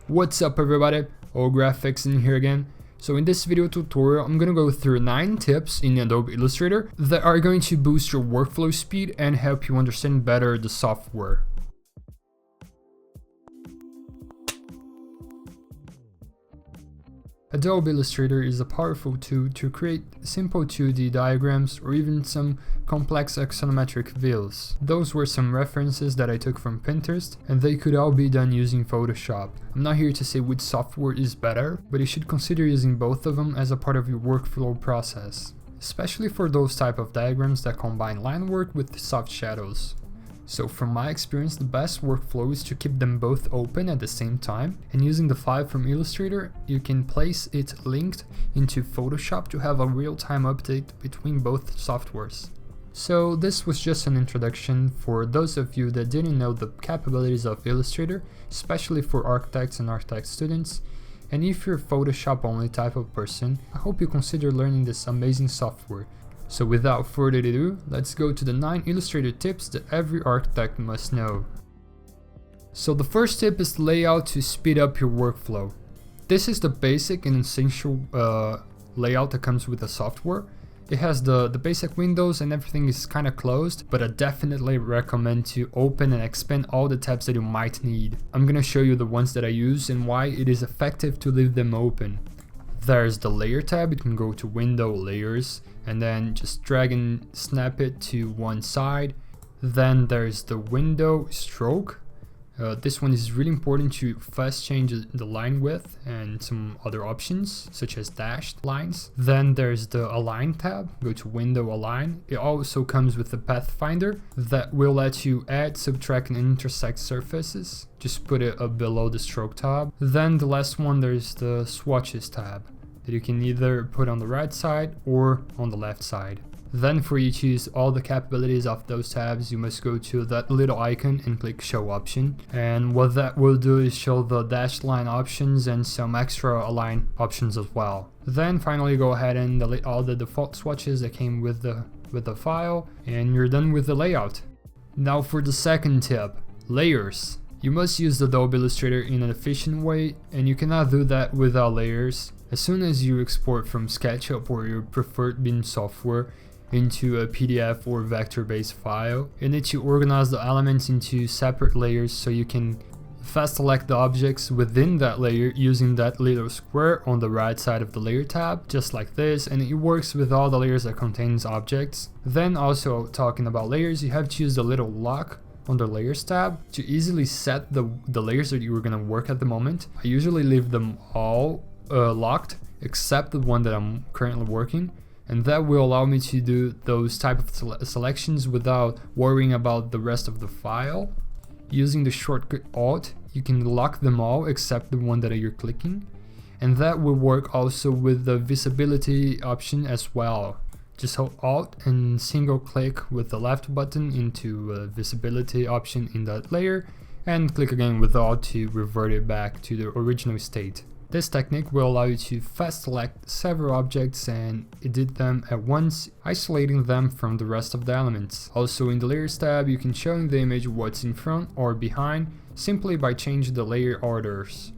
What's up everybody, OGraphics in here again. So in this video tutorial I'm gonna go through 9 tips in Adobe Illustrator that are going to boost your workflow speed and help you understand better the software. Adobe Illustrator is a powerful tool to create simple 2D diagrams or even some complex axonometric views. Those were some references that I took from Pinterest, and they could all be done using Photoshop. I'm not here to say which software is better, but you should consider using both of them as a part of your workflow process, especially for those type of diagrams that combine line work with soft shadows. So from my experience, the best workflow is to keep them both open at the same time, and using the file from Illustrator, you can place it linked into Photoshop to have a real-time update between both softwares. So this was just an introduction for those of you that didn't know the capabilities of Illustrator, especially for architects and architect students. And if you're a Photoshop only type of person, I hope you consider learning this amazing software. So without further ado, let's go to the 9 Illustrator tips that every architect must know. So the first tip is layout to speed up your workflow. This is the basic and essential layout that comes with the software. It has the basic windows and everything is kind of closed, but I definitely recommend to open and expand all the tabs that you might need. I'm gonna show you the ones that I use and why it is effective to leave them open. There's the layer tab. You can go to window, layers, and then just drag and snap it to one side. Then there's the window stroke. This one is really important to fast change the line width and some other options such as dashed lines. Then there's the align tab. Go to window, align. It also comes with the pathfinder that will let you add, subtract and intersect surfaces. Just put it up below the stroke tab. Then the last one, there's the swatches tab that you can either put on the right side or on the left side. Then for you to use all the capabilities of those tabs, you must go to that little icon and click show option. And what that will do is show the dashed line options and some extra align options as well. Then finally go ahead and delete all the default swatches that came with the file, and you're done with the layout. Now for the second tip, layers. You must use the Adobe Illustrator in an efficient way, and you cannot do that without layers. As soon as you export from SketchUp or your preferred BIM software into a PDF or vector-based file, you need to organize the elements into separate layers so you can fast select the objects within that layer using that little square on the right side of the layer tab, just like this, and it works with all the layers that contains objects. Then also talking about layers, you have to use the little lock on the layers tab to easily set the layers that you were going to work at the moment. I usually leave them all locked except the one that I'm currently working, and that will allow me to do those type of selections without worrying about the rest of the file. Using the shortcut Alt, you can lock them all except the one that you're clicking, and that will work also with the visibility option as well. Just hold Alt and single click with the left button into a visibility option in that layer, and click again with Alt to revert it back to the original state. This technique will allow you to fast select several objects and edit them at once, isolating them from the rest of the elements. Also in the layers tab, you can show in the image what's in front or behind simply by changing the layer orders.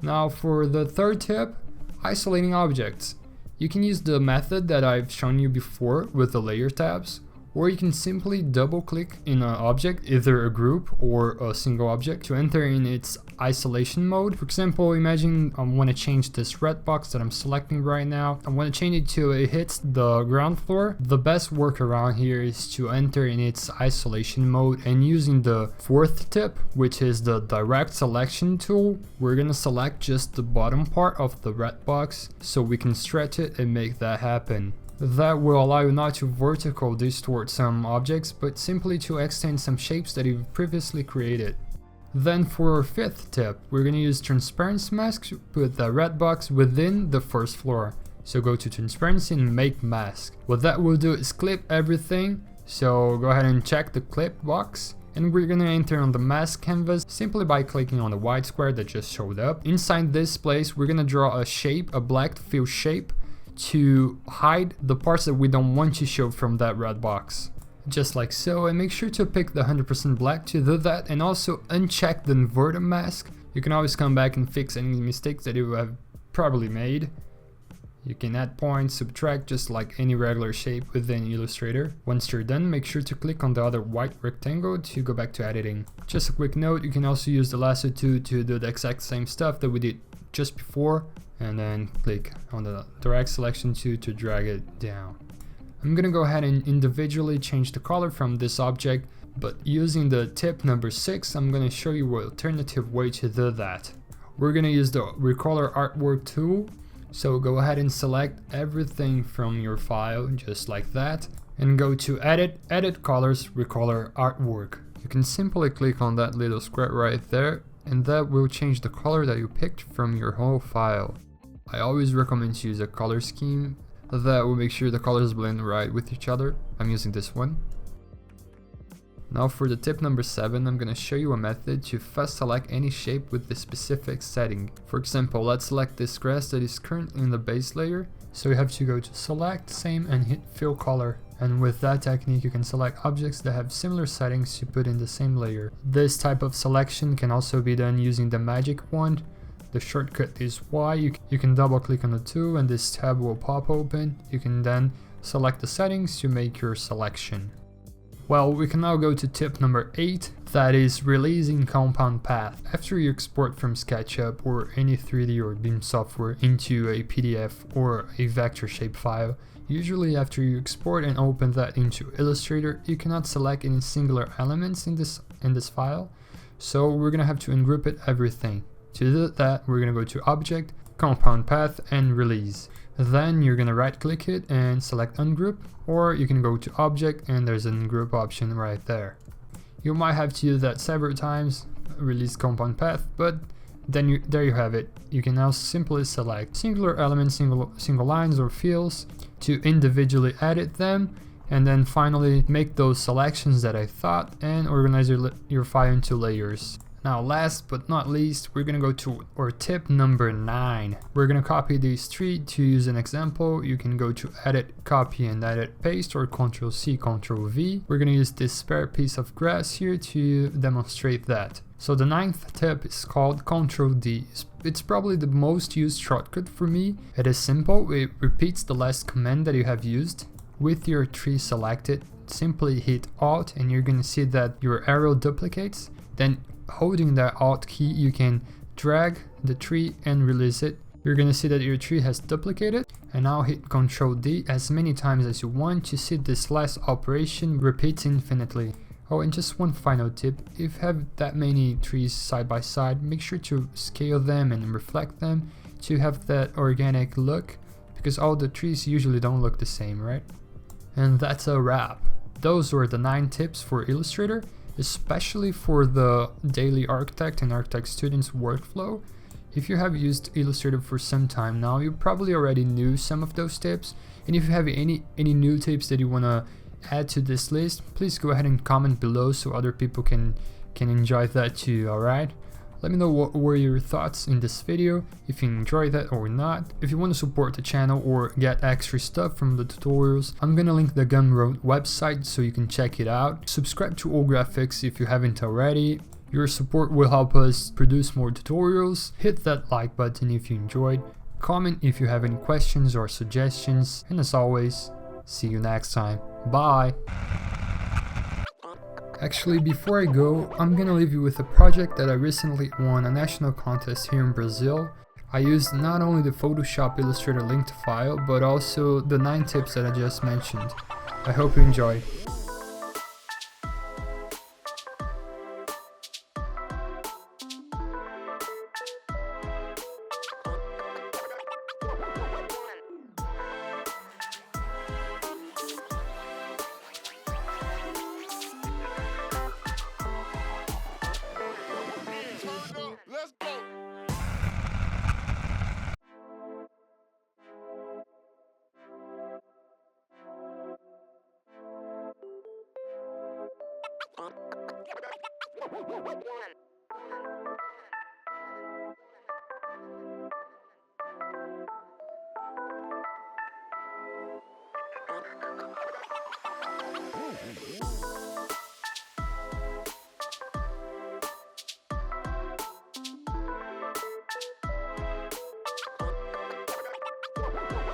Now for the third tip, isolating objects. You can use the method that I've shown you before with the layer tabs, or you can simply double click in an object, either a group or a single object, to enter in its isolation mode. For example, imagine I want to change this red box that I'm selecting right now. I want to change it to it hits the ground floor. The best workaround here is to enter in its isolation mode, and using the fourth tip, which is the direct selection tool, we're gonna select just the bottom part of the red box so we can stretch it and make that happen. That will allow you not to vertical distort some objects, but simply to extend some shapes that you've previously created. Then for our fifth tip, we're going to use transparency mask to put the red box within the first floor. So go to transparency and make mask. What that will do is clip everything. So go ahead and check the clip box. And we're going to enter on the mask canvas simply by clicking on the white square that just showed up. Inside this place, we're going to draw a shape, a black fill shape, to hide the parts that we don't want to show from that red box. Just like so, and make sure to pick the 100% black to do that, and also uncheck the inverted mask You can always come back and fix any mistakes that you have probably made. You can add points, subtract, just like any regular shape within Illustrator. Once you're done, make sure to click on the other white rectangle to go back to editing. Just a quick note, you can also use the lasso tool to do the exact same stuff that we did just before, and then click on the direct selection tool to drag it down. I'm gonna go ahead and individually change the color from this object, but using the tip number 6, I'm gonna show you an alternative way to do that. We're gonna use the RECOLOR artwork tool. So go ahead and select everything from your file just like that and go to edit, edit colors, RECOLOR artwork. You can simply click on that little square right there and that will change the color that you picked from your whole file. I always recommend to use a color scheme that will make sure the colors blend right with each other. I'm using this one. Now for the tip number 7, I'm going to show you a method to first select any shape with the specific setting. For example, let's select this grass that is currently in the base layer. So you have to go to select, same, and hit fill color. And with that technique you can select objects that have similar settings to put in the same layer. This type of selection can also be done using the magic wand. The shortcut is Y. You can double click on the tool and this tab will pop open. You can then select the settings to make your selection. Well, we can now go to tip number 8, that is releasing compound path. After you export from SketchUp or any 3D or BIM software into a PDF or a vector shape file, usually after you export and open that into Illustrator, you cannot select any singular elements in this file. So we're gonna have to ungroup it everything. To do that, we're gonna go to Object, Compound Path, and Release. Then you're gonna right click it and select ungroup, or you can go to object and there's an ungroup option right there. You might have to do that several times, release compound path, but then there you have it. You can now simply select singular elements, single lines or fields to individually edit them, and then finally make those selections that I thought and organize your file into layers. Now last but not least, we're gonna go to our tip number 9. We're gonna copy these 3 to use an example. You can go to edit, copy and edit, paste, or Ctrl+C, Ctrl+V. We're gonna use this spare piece of grass here to demonstrate that. So the 9th tip is called Ctrl+D. It's probably the most used shortcut for me. It is simple, it repeats the last command that you have used. With your tree selected, simply hit Alt and you're gonna see that your arrow duplicates. Then holding that Alt key, you can drag the tree and release it. You're gonna see that your tree has duplicated, and now hit Ctrl+D as many times as you want to see this last operation repeats infinitely. Oh, and just one final tip, if you have that many trees side by side, make sure to scale them and reflect them to have that organic look, because all the trees usually don't look the same, right? And that's a wrap. Those were the 9 tips for Illustrator, especially for the daily architect and architect students workflow. If you have used Illustrator for some time now, you probably already knew some of those tips, and if you have any new tips that you want to add to this list, please go ahead and comment below so other people can enjoy that too. Alright, let me know what were your thoughts in this video, if you enjoyed that or not. If you want to support the channel or get extra stuff from the tutorials, I'm gonna link the Gumroad website so you can check it out. Subscribe to All Graphics if you haven't already. Your support will help us produce more tutorials. Hit that like button if you enjoyed. Comment if you have any questions or suggestions. And as always, see you next time. Bye! Actually, before I go, I'm gonna leave you with a project that I recently won a national contest here in Brazil. I used not only the Photoshop Illustrator linked file, but also the 9 tips that I just mentioned. I hope you enjoy. Let's go. One.